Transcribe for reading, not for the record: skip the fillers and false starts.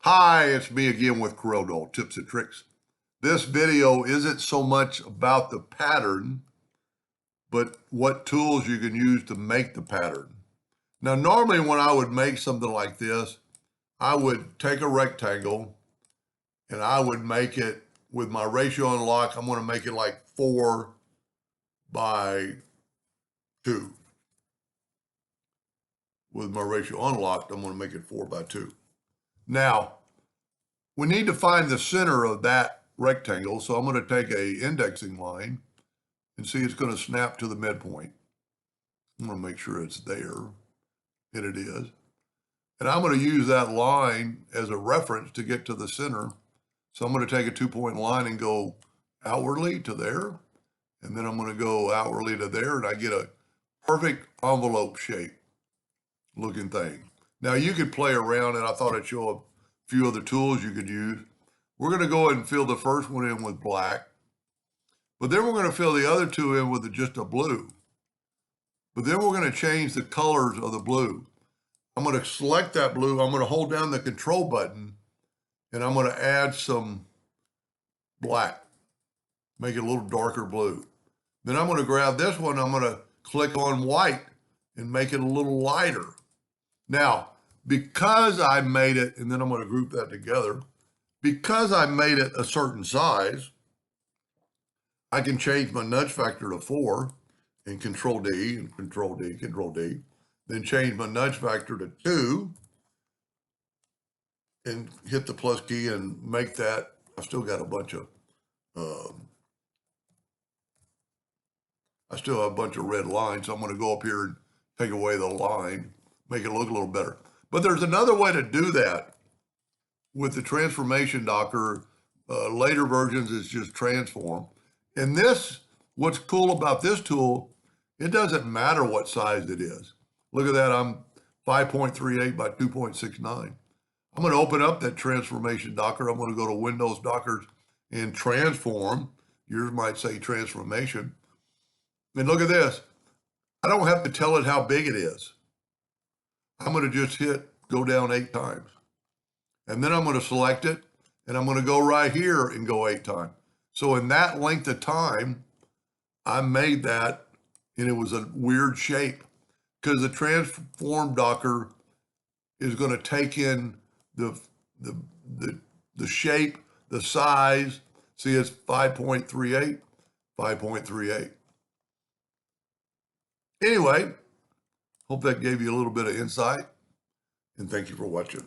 Hi, it's me again with Corel Tips and Tricks. This video isn't so much about the pattern, but what tools you can use to make the pattern. Now, normally when I would make something like this, I would take a rectangle and I would make it with my ratio unlock. I'm going to make it like 4 by 2. With my ratio unlocked, I'm going to make it 4 by 2. Now, we need to find the center of that rectangle, so I'm going to take a indexing line and see it's going to snap to the midpoint. I'm going to make sure it's there, and it is. And I'm going to use that line as a reference to get to the center. So I'm going to take a 2-point line and go outwardly to there, and then I'm going to go outwardly to there, and I get a perfect envelope shape looking thing. Now you could play around, and I thought I'd show a few other tools you could use. We're going to go ahead and fill the first one in with black, but then we're going to fill the other two in with just a blue. But then we're going to change the colors of the blue. I'm going to select that blue. I'm going to hold down the control button, and I'm going to add some black, make it a little darker blue. Then I'm going to grab this one. I'm going to click on white and make it a little lighter. Now, because I made it, and then I'm going to group that together, because I made it a certain size, I can change my nudge factor to 4 and Control D and Control D, Control D, then change my nudge factor to 2 and hit the plus key and make that. I still got a bunch of, red lines. So I'm going to go up here and take away the line, make it look a little better. But there's another way to do that with the transformation docker. Later versions is just transform. And this, what's cool about this tool, it doesn't matter what size it is. Look at that, I'm 5.38 by 2.69. I'm going to open up that transformation docker. I'm going to go to Windows Dockers and transform. Yours might say transformation. And look at this. I don't have to tell it how big it is. I'm going to just hit go down 8 times. And then I'm going to select it, and I'm going to go right here and go 8 times. So in that length of time, I made that, and it was a weird shape because the transform docker is going to take in the shape, the size. See, it's 5.38, 5.38. Anyway, hope that gave you a little bit of insight, and thank you for watching.